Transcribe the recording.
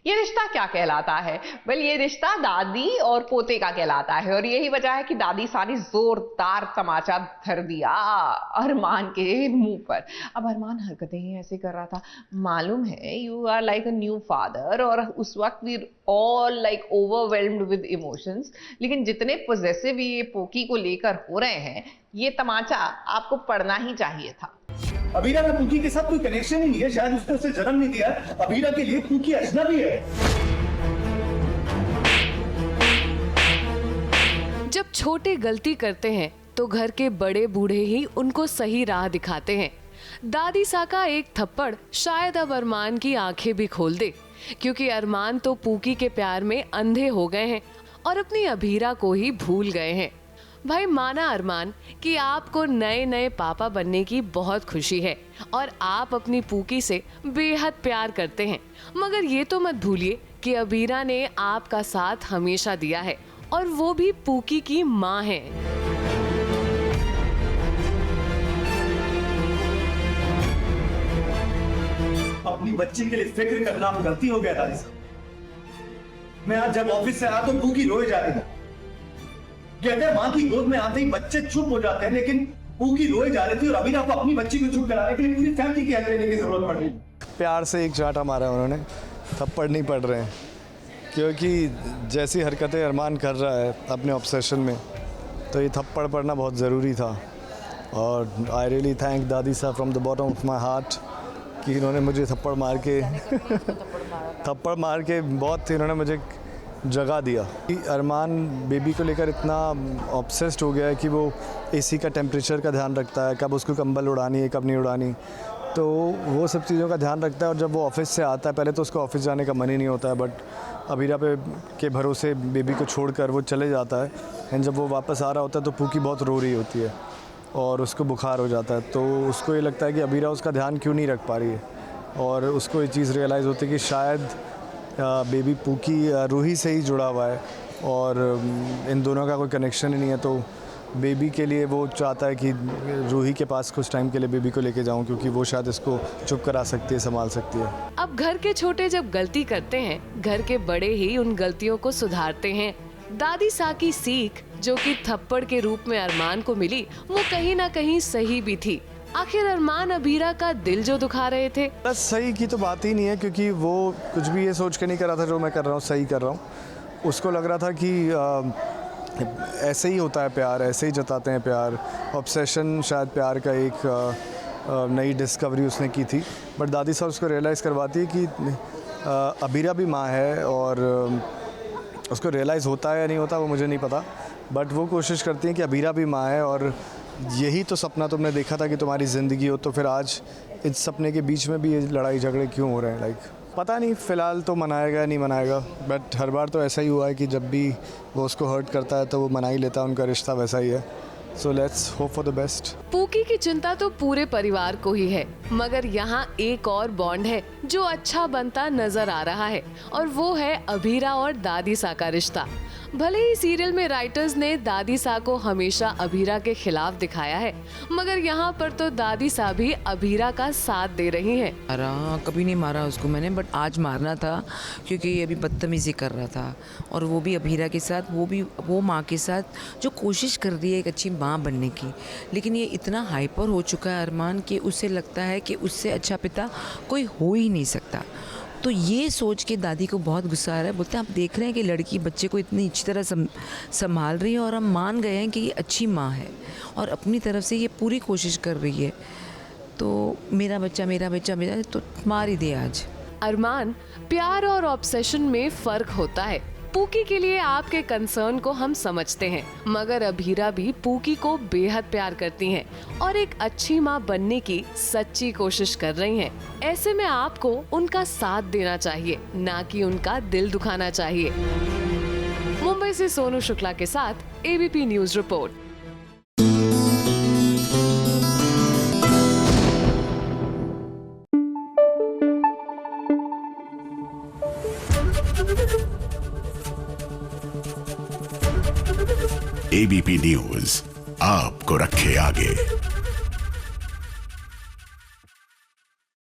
ये रिश्ता क्या कहलाता है? ये रिश्ता दादी और पोते का कहलाता है और यही वजह है कि दादी सारी जोरदार तमाचा धर दिया अरमान के मुंह पर। अब अरमान हरकतें ही ऐसे कर रहा था। मालूम है you are like a new father और उस वक्त we all like overwhelmed with emotions, लेकिन जितने पॉजेसिव ये पोकी को लेकर हो रहे हैं, ये तमाचा आपको पड़ना ही चाहिए था। अबीरा का पूकी के साथ कोई कनेक्शन ही नहीं है, शायद उसने उसे जन्म नहीं दिया। अबीरा के लिए पूकी अजनबी है। जब छोटे गलती करते हैं तो घर के बड़े बूढ़े ही उनको सही राह दिखाते हैं। दादी सा का एक थप्पड़ शायद अब अरमान की आंखें भी खोल दे, क्योंकि अरमान तो पूकी के प्यार में अंधे हो गए हैं और अपनी अबीरा को ही भूल गए हैं। भाई माना अरमान कि आपको नए नए पापा बनने की बहुत खुशी है और आप अपनी पूकी से बेहद प्यार करते हैं, मगर ये तो मत भूलिए कि अबीरा ने आपका साथ हमेशा दिया है और वो भी पूकी की माँ है। अपनी बच्ची के लिए फिक्र करना गलती हो गया था। मैं आज जब ऑफिस से आया तो पूकी रोए जा रही था। कहते हैं माँ की गोद में आते ही बच्चे चुप हो जाते हैं, लेकिन पूकी रोए जा रही थी और अबीरा को अपनी बच्ची को चुप कराने के लिए पूरी फैमिली की हेल्प लेने की जरूरत पड़ रही। प्यार से एक चांटा मारा है उन्होंने, थप्पड़ नहीं पड़ रहे हैं, क्योंकि जैसी हरकतें अरमान कर रहा है अपने ऑब्सेशन में, तो ये थप्पड़ पड़ना बहुत ज़रूरी था। और आई रियली थैंक दादी साहब from the bottom of my heart कि इन्होंने मुझे थप्पड़ मार के बहुत इन्होंने मुझे जगह दिया। अरमान बेबी को लेकर इतना ऑब्सेस्ड हो गया है कि वो एसी का टेम्परेचर का ध्यान रखता है, कब उसको कंबल उड़ानी है कब नहीं उड़ानी, तो वो सब चीज़ों का ध्यान रखता है। और जब वो ऑफिस से आता है, पहले तो उसको ऑफिस जाने का मन ही नहीं होता है, बट अबीरा के भरोसे बेबी को छोड़कर वो चले जाता है। एंड जब वो वापस आ रहा होता है तो पूकी बहुत रो रही होती है और उसको बुखार हो जाता है, तो उसको ये लगता है कि अबीरा उसका ध्यान क्यों नहीं रख पा रही है। और उसको ये चीज़ रियलाइज़ होती है कि शायद बेबी पूकी रूही से ही जुड़ा हुआ है और इन दोनों का कोई कनेक्शन ही नहीं है। तो बेबी के लिए वो चाहता है कि रूही के पास कुछ टाइम के लिए बेबी को लेके जाऊं, क्योंकि वो शायद इसको चुप करा सकती है, संभाल सकती है। अब घर के छोटे जब गलती करते हैं, घर के बड़े ही उन गलतियों को सुधारते हैं। दादी सा की सीख जो कि थप्पड़ के रूप में अरमान को मिली, वो कहीं ना कहीं सही भी थी। आखिर अरमान अबीरा का दिल जो दुखा रहे थे, बस सही की तो बात ही नहीं है, क्योंकि वो कुछ भी ये सोच के नहीं कर रहा था जो मैं कर रहा हूँ सही कर रहा हूँ। उसको लग रहा था कि ऐसे ही होता है प्यार, ऐसे ही जताते हैं प्यार। ऑब्सेशन शायद प्यार का एक नई डिस्कवरी उसने की थी, बट दादी साहब उसको रियलाइज़ करवाती है कि अबीरा भी माँ है। और उसको रियलाइज़ होता है या नहीं होता वो मुझे नहीं पता, बट वो कोशिश करती है कि अबीरा भी माँ है। और यही तो सपना तुमने देखा था कि तुम्हारी ज़िंदगी हो, तो फिर आज इस सपने के बीच में भी ये लड़ाई झगड़े क्यों हो रहे हैं? पता नहीं, फ़िलहाल तो मनाएगा नहीं मनाएगा, बट हर बार तो ऐसा ही हुआ है कि जब भी वो उसको हर्ट करता है तो वो मना ही लेता है। उनका रिश्ता वैसा ही है। So let's hope for the best. Pookie की चिंता तो पूरे परिवार को ही है, मगर यहाँ एक और बॉन्ड है जो अच्छा बनता नजर आ रहा है, और वो है अबीरा और दादी सा का रिश्ता। भले ही सीरियल में राइटर्स ने दादी सा को हमेशा अबीरा के खिलाफ दिखाया है, मगर यहाँ पर तो दादी सा भी अबीरा का साथ दे रही हैं। कभी नहीं मारा उसको मैंने, बट आज मारना था क्योंकि ये अभी बदतमीजी कर रहा था, और वो भी अबीरा के साथ, वो माँ के साथ जो कोशिश कर रही है एक अच्छी माँ बनने की। लेकिन ये इतना हाइपर हो चुका है अरमान कि उसे लगता है कि उससे अच्छा पिता कोई हो ही नहीं सकता। तो ये सोच के दादी को बहुत गुस्सा आ रहा है। बोलते हैं आप देख रहे हैं कि लड़की बच्चे को इतनी अच्छी तरह संभाल रही है, और हम मान गए हैं कि ये अच्छी माँ है और अपनी तरफ से ये पूरी कोशिश कर रही है, तो मेरा बच्चा तो मार ही दे आज। अरमान, प्यार और ऑब्सेशन में फर्क होता है। पूकी के लिए आपके कंसर्न को हम समझते हैं, मगर अबीरा भी पूकी को बेहद प्यार करती हैं और एक अच्छी माँ बनने की सच्ची कोशिश कर रही हैं। ऐसे में आपको उनका साथ देना चाहिए, ना कि उनका दिल दुखाना चाहिए। मुंबई से सोनू शुक्ला के साथ ABP news report. ABP news आपको रखे आगे।